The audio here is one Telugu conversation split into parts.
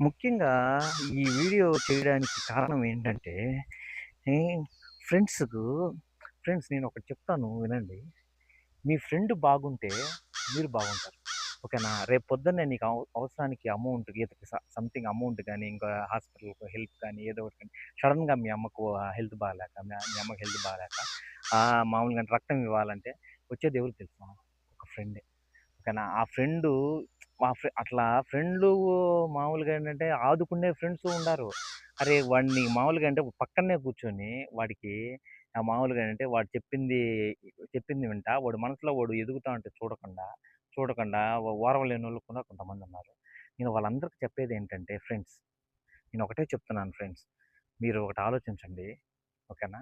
ముఖ్యంగా ఈ వీడియో చేయడానికి కారణం ఏంటంటే, ఈ ఫ్రెండ్స్‌కు ఫ్రెండ్స్ నేనొకటి చెప్తాను వినండి. మీ ఫ్రెండ్ బాగుంటే మీరు బాగుంటారు. ఓకేనా? రేపు పొద్దున్నే నీకు అవసరానికి అమౌంట్ ఏదో సంథింగ్ అమౌంట్ గాని, ఇంకా హాస్పిటల్‌కి హెల్ప్ కానీ, ఏదో ఒకటి కానీ సడెన్‌గా మీ అమ్మకు హెల్త్ బాలేక, మీ అమ్మకి హెల్త్ బాలేక మామూలుగా రక్తం ఇవ్వాలంటే వచ్చేది ఎవరికి తెలుసా? ఒక ఫ్రెండే. ఓకేనా? ఆ ఫ్రెండు అట్లా ఫ్రెండ్లు మామూలుగా ఏంటంటే ఆదుకునే ఫ్రెండ్స్ ఉండారు. అరే! వాడిని మామూలుగా అంటే పక్కనే కూర్చొని వాడికి మామూలుగా ఏంటంటే వాడు చెప్పింది వింటా వాడి మనసులో వాడు ఎదుగుతా ఉంటే చూడకుండా ఓర్వలేనోళ్ళు కూడా కొంతమందున్నారు. నేను వాళ్ళందరికి చెప్పేదేంటంటే ఫ్రెండ్స్, నేనొకటే చెప్తున్నాను ఫ్రెండ్స్. మీరు ఒకటి ఆలోచించండి. ఓకేనా?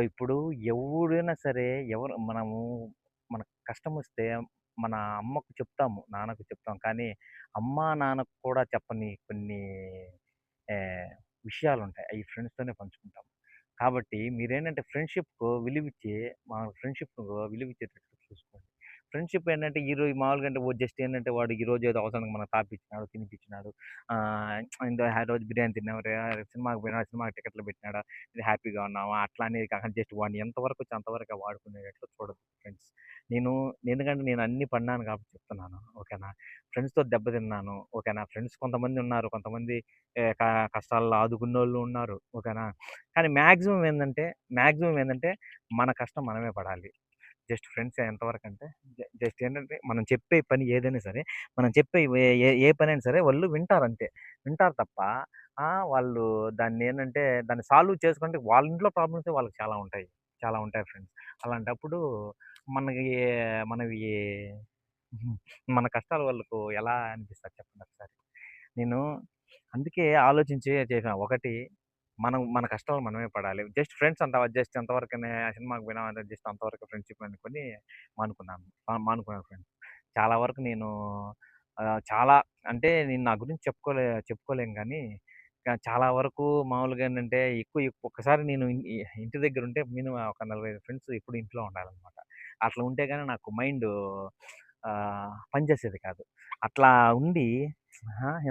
ఇప్పుడు ఎవరైనా సరే మనము మనకు కష్టమొస్తే మన అమ్మకు చెప్తాము, నాన్నకు చెప్తాం. కానీ అమ్మా, నాన్నకు కూడా చెప్పని కొన్ని విషయాలుంటాయి. అయి ఫ్రెండ్స్‌తోనే పంచుకుంటాం. కాబట్టి మీరేంటంటే ఫ్రెండ్‌షిప్‌కు విలువిచ్చేటట్టు చూసుకోండి. ఫ్రెండ్‌షిప్ ఏంటంటే ఈరోజు మామూలుగా అంటే జస్ట్ ఏంటంటే వాడు ఈరోజు ఏదో అవసరానికి మనకు తాపిచ్చినాడు, తినిపిచ్చినాడు. ఆ రోజు బిర్యానీ తిన్నాంరా, సినిమాకి పోయినాడా, సినిమాకి టికెట్లు పెట్టినాడా, హ్యాపీగా ఉన్నామా, అట్లా అనేది కాకుండా జస్ట్ వాడిని ఎంతవరకొచ్చో అంతవరకే వాడుకునేటట్లు చూడొద్దు ఫ్రెండ్స్. నేను ఎందుకంటే నేను అన్నీ పడినాను కాబట్టి చెప్తున్నాను. ఓకేనా? ఫ్రెండ్స్‌తో దెబ్బతిన్నాను. ఓకేనా? ఫ్రెండ్స్ కొంతమంది ఉన్నారు. కొంతమంది ఏ క కష్టాల్లో ఆదుకున్నోళ్ళు ఉన్నారు. ఓకేనా? కానీ మాక్సిమం ఏందంటే మన కష్టం మనమే పడాలి. జస్ట్ ఫ్రెండ్స్ ఎంతవరకంటే జస్ట్ ఏంటంటే మనం చెప్పే పని ఏదైనా సరే, మనం చెప్పే ఏ ఏ ఏ పనైనా సరే వాళ్ళు వింటారంతే. వింటారు తప్ప వాళ్ళు దాన్ని సాల్వ్ చేసుకుంటే వాళ్ళ ఇంట్లో ప్రాబ్లమ్సే వాళ్ళకి చాలా ఉంటాయి. చాలా ఉంటాయి ఫ్రెండ్స్. అలాంటప్పుడు మనకి మనవి మన కష్టాలు వాళ్ళకు ఎలా అనిపిస్తది చెప్పండి ఒకసారి. నేను అందుకే ఆలోచించి చేశాను. ఒకటి మన కష్టాలు మనమే పడాలి. జస్ట్ అంతవరకనే సినిమాకి పోయినాం అంటే జస్ట్ అంతవరకు ఫ్రెండ్‌షిప్ అనుకోని మానుకున్నాను ఫ్రెండ్స్. చాలా వరకు నేను చాలా అంటే నేను నా గురించి చెప్పుకోలేను గానీ, చాలా వరకు మామూలుగా ఏంటంటే ఒక్కసారి నేను ఇంటి దగ్గరుంటే మినిమమ్ ఒక 45 ఫ్రెండ్స్ ఎప్పుడు ఇంట్లో ఉండాలనమాట. అట్లా ఉంటే గాని నాకు మైండు పనిచేసేది కాదు. అట్లా ఉండి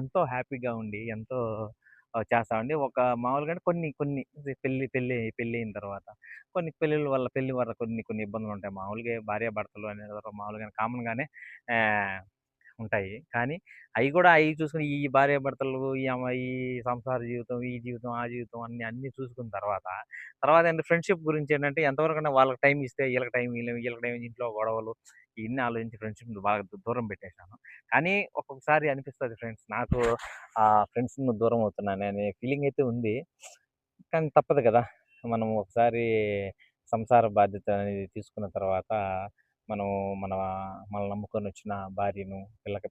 ఎంతో హ్యాపీగా ఉండి, ఎంతో చేస్తామండి. మామూలుగా అంటే కొన్ని కొన్ని పెళ్లయిన తర్వాత పెళ్లి వల్ల కొన్ని కొన్ని ఇబ్బందులుంటాయి. మామూలుగా భార్యాభర్తలు అనే మామూలుగానే కామన్‌గానే ఆహ్, ఉంటాయి. కానీ అయి చూసుకొని ఈ భార్యాభర్తలు, ఈ సంసార జీవితం, ఈ జీవితం, ఆ జీవితం అన్నీ చూసుకున్న తర్వాతేంటి ఫ్రెండ్‌షిప్ గురించేంటంటే ఎంతవరకైనా వాళ్ళకి టైమ్ ఇస్తే ఈళ్ళకి టైమ్ ఇయ్యలేం, ఈళ్ళకి టైమ్ ఇంట్లో గొడవలు ఇయన్నీ ఆలోచించి ఫ్రెండ్‌షిప్‌ని బాగా దూరం పెట్టేశాను. కానీ ఒక్కొక్కసారి అనిపిస్తది ఫ్రెండ్స్ నాకు ఫ్రెండ్స్‌ని దూరం అవుతున్నాననే ఫీలింగయితే ఉంది. కానీ తప్పదు గదా! మనం ఒకసారి సంసార బాధ్యత అనేది తీసుకున్న తర్వాత, మనం మన మనల్ని నమ్ముకొనొచ్చిన భార్యను,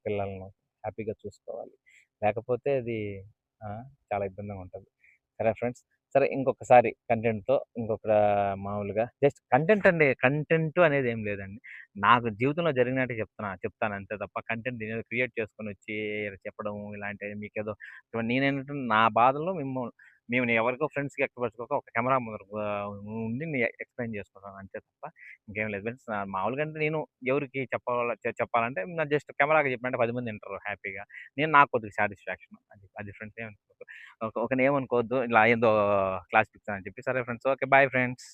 పిల్లలను హ్యాపీగా చూసుకోవాలి. లేకపోతే అది ఆ! చాలా ఇబ్బందిగా ఉంటది. సరే ఫ్రెండ్స్. సరే ఇంకొకసారి మామూలుగా జస్ట్ కంటెంట్ అనేదేం లేదండి. నాకు జీవితంలో జరిగినట్టే చెప్తాను అంతే తప్ప కంటెంట్ నేనేదో క్రియేట్ చేసుకొనొచ్చి చెప్పడం ఇలాంటివి మీకేదో ఇప్పుడు నేనేంటంటే నా బాధలు మేము ఎవరికో ఫ్రెండ్స్‌కి వ్యక్తపరచుకోక ఒక కెమెరా ముందర ఉండి ఎక్స్‌ప్లెయిన్ చేసుకుంటాను అంతే తప్ప ఇంకేం లేదు ఫ్రెండ్స్. మామూలుగా అంటే నేను ఎవరికి చెప్పాలంటే నా జస్ట్ కెమెరాకి చెప్పినంటే 10 మంది వింటారు హ్యాపీగా. నాకు కొద్దిగా సాటిస్ఫాక్షన్. అది ఫ్రెండ్స్ ఏమనుకోవద్దు. ఓకేనా ఏమనుకోవద్దు. ఇలా ఏందో క్లాస్ పిక్చర్ అని చెప్పి. సరే ఫ్రెండ్స్. ఓకే. Bye friends.